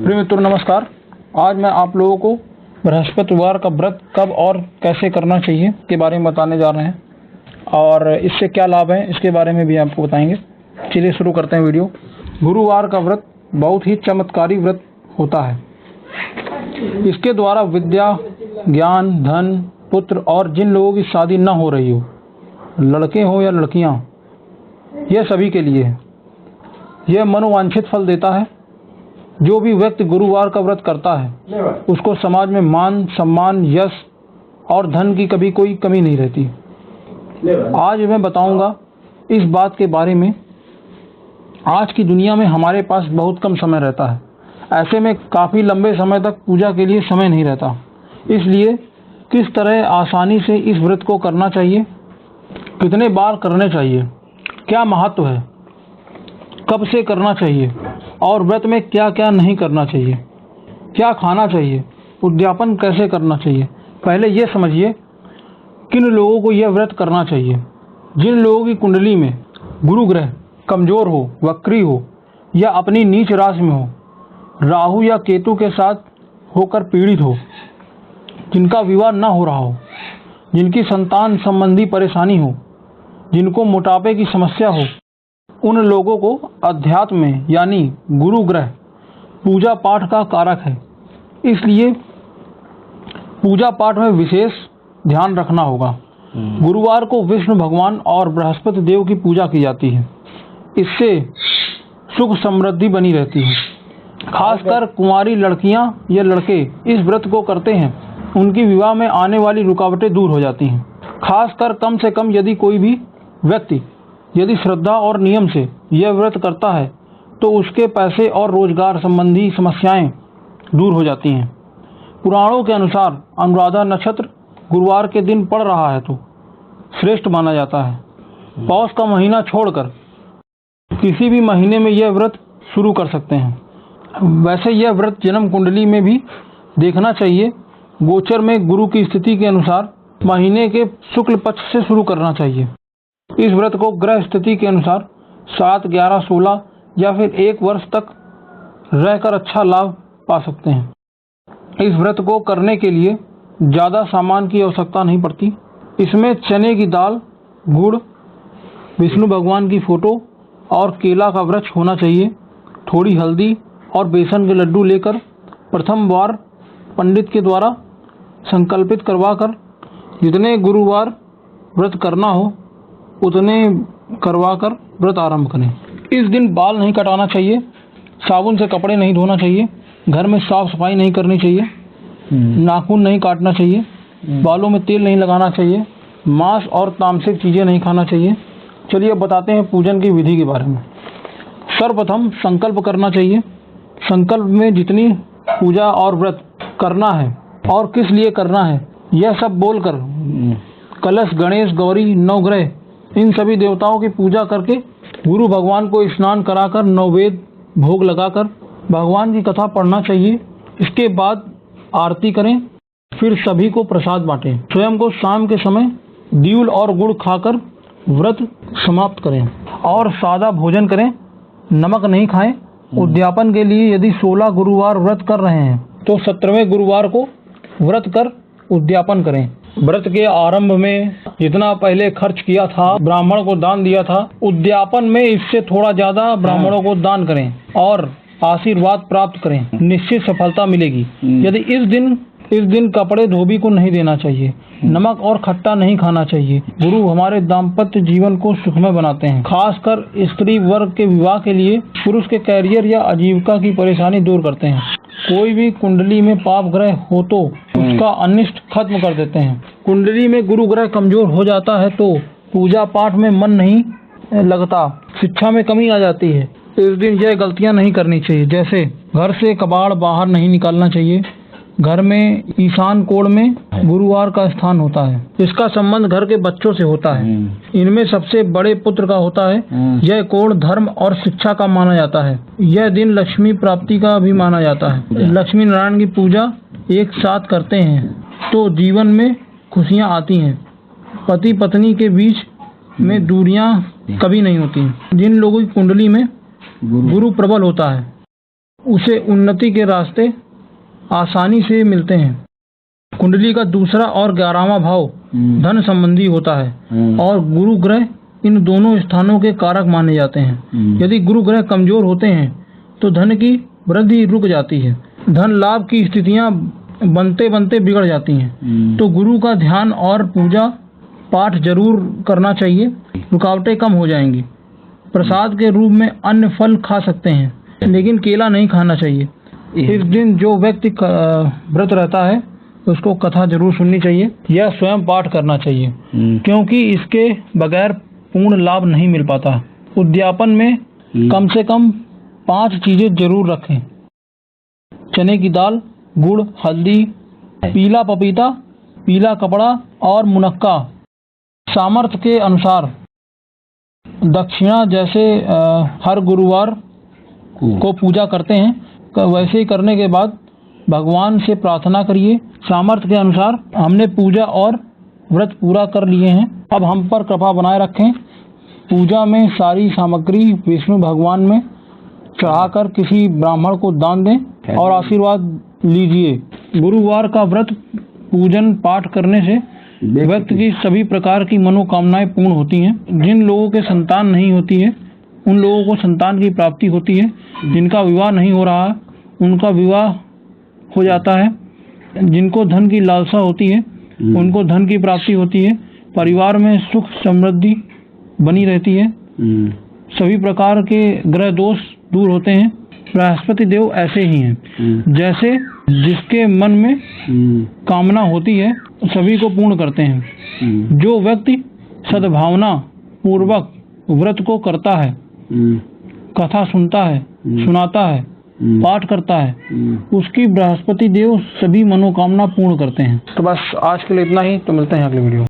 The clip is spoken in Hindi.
प्रिय मित्रों नमस्कार। आज मैं आप लोगों को बृहस्पतिवार का व्रत कब और कैसे करना चाहिए के बारे में बताने जा रहे हैं और इससे क्या लाभ है इसके बारे में भी आपको बताएंगे। चलिए शुरू करते हैं वीडियो। गुरुवार का व्रत बहुत ही चमत्कारी व्रत होता है। इसके द्वारा विद्या, ज्ञान, धन, पुत्र और जिन लोगों की शादी न हो रही हो, लड़के हो या लड़कियां, यह सभी के लिए है। यह मनोवांछित फल देता है। जो भी व्यक्ति गुरुवार का व्रत करता है उसको समाज में मान, सम्मान, यश और धन की कभी कोई कमी नहीं रहती। आज मैं बताऊंगा इस बात के बारे में। आज की दुनिया में हमारे पास बहुत कम समय रहता है। ऐसे में काफ़ी लंबे समय तक पूजा के लिए समय नहीं रहता। इसलिए किस तरह आसानी से इस व्रत को करना चाहिए, कितने बार करने चाहिए, क्या महत्व है, कब से करना चाहिए और व्रत में क्या क्या नहीं करना चाहिए, क्या खाना चाहिए, उद्यापन कैसे करना चाहिए। पहले ये समझिए किन लोगों को यह व्रत करना चाहिए। जिन लोगों की कुंडली में गुरु ग्रह कमजोर हो, वक्री हो या अपनी नीच राशि में हो, राहु या केतु के साथ होकर पीड़ित हो, जिनका विवाह न हो रहा हो, जिनकी संतान संबंधी परेशानी हो, जिनको मोटापे की समस्या हो, उन लोगों को अध्यात्म में यानी गुरु ग्रह पूजा पाठ का कारक है। इसलिए पूजा पाठ में विशेष ध्यान रखना होगा। गुरुवार को विष्णु भगवान और बृहस्पति देव की पूजा की जाती है। इससे सुख समृद्धि बनी रहती है। खासकर कुंवारी लड़कियां या लड़के इस व्रत को करते हैं, उनकी विवाह में आने वाली रुकावटें दूर हो जाती हैं। खासकर कम से कम यदि कोई भी व्यक्ति यदि श्रद्धा और नियम से यह व्रत करता है तो उसके पैसे और रोजगार संबंधी समस्याएं दूर हो जाती हैं। पुराणों के अनुसार अनुराधा नक्षत्र गुरुवार के दिन पड़ रहा है तो श्रेष्ठ माना जाता है। पौष का महीना छोड़कर किसी भी महीने में यह व्रत शुरू कर सकते हैं। वैसे यह व्रत जन्म कुंडली में भी देखना चाहिए। गोचर में गुरु की स्थिति के अनुसार महीने के शुक्ल पक्ष से शुरू करना चाहिए। इस व्रत को ग्रह स्थिति के अनुसार 7, 11, 16 या फिर 1 वर्ष तक रहकर अच्छा लाभ पा सकते हैं। इस व्रत को करने के लिए ज़्यादा सामान की आवश्यकता नहीं पड़ती। इसमें चने की दाल, गुड़, विष्णु भगवान की फोटो और केला का वृक्ष होना चाहिए। थोड़ी हल्दी और बेसन के लड्डू लेकर प्रथम बार पंडित के द्वारा संकल्पित करवाकर जितने गुरुवार व्रत करना हो उतने करवाकर व्रत आरंभ करें। इस दिन बाल नहीं कटाना चाहिए, साबुन से कपड़े नहीं धोना चाहिए, घर में साफ सफाई नहीं करनी चाहिए, नाखून नहीं काटना चाहिए, बालों में तेल नहीं लगाना चाहिए, मांस और तामसिक चीज़ें नहीं खाना चाहिए। चलिए अब बताते हैं पूजन की विधि के बारे में। सर्वप्रथम संकल्प करना चाहिए। संकल्प में जितनी पूजा और व्रत करना है और किस लिए करना है यह सब बोलकर कलश, गणेश, गौरी, नवग्रह इन सभी देवताओं की पूजा करके गुरु भगवान को स्नान कराकर नववेद भोग लगाकर भगवान की कथा पढ़ना चाहिए। इसके बाद आरती करें, फिर सभी को प्रसाद बांटें। स्वयं को शाम के समय दिउल और गुड़ खाकर व्रत समाप्त करें और सादा भोजन करें, नमक नहीं खाएं। उद्यापन के लिए यदि 16 गुरुवार व्रत कर रहे हैं तो 17वें गुरुवार को व्रत कर उद्यापन करें। व्रत के आरंभ में जितना पहले खर्च किया था, ब्राह्मण को दान दिया था, उद्यापन में इससे थोड़ा ज्यादा ब्राह्मणों को दान करें और आशीर्वाद प्राप्त करें, निश्चित सफलता मिलेगी। यदि इस दिन कपड़े धोबी को नहीं देना चाहिए, नमक और खट्टा नहीं खाना चाहिए। गुरु हमारे दाम्पत्य जीवन को सुखमय बनाते हैं। खासकर स्त्री वर्ग के विवाह के लिए पुरुष के कैरियर या आजीविका की परेशानी दूर करते हैं। कोई भी कुंडली में पाप ग्रह हो तो उसका अनिष्ट खत्म कर देते हैं। कुंडली में गुरु ग्रह कमजोर हो जाता है तो पूजा पाठ में मन नहीं लगता, शिक्षा में कमी आ जाती है। इस दिन यह गलतियां नहीं करनी चाहिए, जैसे घर से कबाड़ बाहर नहीं निकालना चाहिए। घर में ईशान कोण में गुरुवार का स्थान होता है। इसका संबंध घर के बच्चों से होता है। इनमें सबसे बड़े पुत्र का होता है। यह कोण धर्म और शिक्षा का माना जाता है। यह दिन लक्ष्मी प्राप्ति का भी माना जाता है। लक्ष्मी नारायण की पूजा एक साथ करते हैं तो जीवन में खुशियाँ आती हैं। पति पत्नी के बीच में दूरियां कभी नहीं होती। जिन लोगों की कुंडली में गुरु प्रबल होता है उसे उन्नति के रास्ते आसानी से मिलते हैं। कुंडली का दूसरा और 11वां भाव धन संबंधी होता है और गुरु ग्रह इन दोनों स्थानों के कारक माने जाते हैं। यदि गुरु ग्रह कमजोर होते हैं तो धन की वृद्धि रुक जाती है, धन लाभ की स्थितियां बनते बनते बिगड़ जाती हैं। तो गुरु का ध्यान और पूजा पाठ जरूर करना चाहिए, रुकावटें कम हो जाएंगी। प्रसाद के रूप में अन्य फल खा सकते हैं, लेकिन केला नहीं खाना चाहिए। इस दिन जो व्यक्ति व्रत रहता है उसको कथा जरूर सुननी चाहिए या स्वयं पाठ करना चाहिए, क्योंकि इसके बगैर पूर्ण लाभ नहीं मिल पाता। उद्यापन में कम से कम 5 चीजें जरूर रखें: चने की दाल, गुड़, हल्दी, पीला पपीता, पीला कपड़ा और मुनक्का। सामर्थ्य के अनुसार दक्षिणा जैसे हर गुरुवार को पूजा करते हैं वैसे ही करने के बाद भगवान से प्रार्थना करिए। सामर्थ्य के अनुसार हमने पूजा और व्रत पूरा कर लिए हैं, अब हम पर कृपा बनाए रखें। पूजा में सारी सामग्री विष्णु भगवान में चढ़ाकर किसी ब्राह्मण को दान दें और आशीर्वाद लीजिए। गुरुवार का व्रत पूजन पाठ करने से व्यक्ति की सभी प्रकार की मनोकामनाएं पूर्ण होती हैं। जिन लोगों के संतान नहीं होती है उन लोगों को संतान की प्राप्ति होती है। जिनका विवाह नहीं हो रहा उनका विवाह हो जाता है। जिनको धन की लालसा होती है उनको धन की प्राप्ति होती है। परिवार में सुख समृद्धि बनी रहती है। सभी प्रकार के ग्रह दोष दूर होते हैं। बृहस्पति देव ऐसे ही हैं, जैसे जिसके मन में कामना होती है सभी को पूर्ण करते हैं। जो व्यक्ति सद्भावना पूर्वक व्रत को करता है, कथा सुनता है, सुनाता है, पाठ करता है, उसकी बृहस्पति देव सभी मनोकामना पूर्ण करते हैं। तो बस आज के लिए इतना ही, तो मिलते हैं अगले वीडियो में।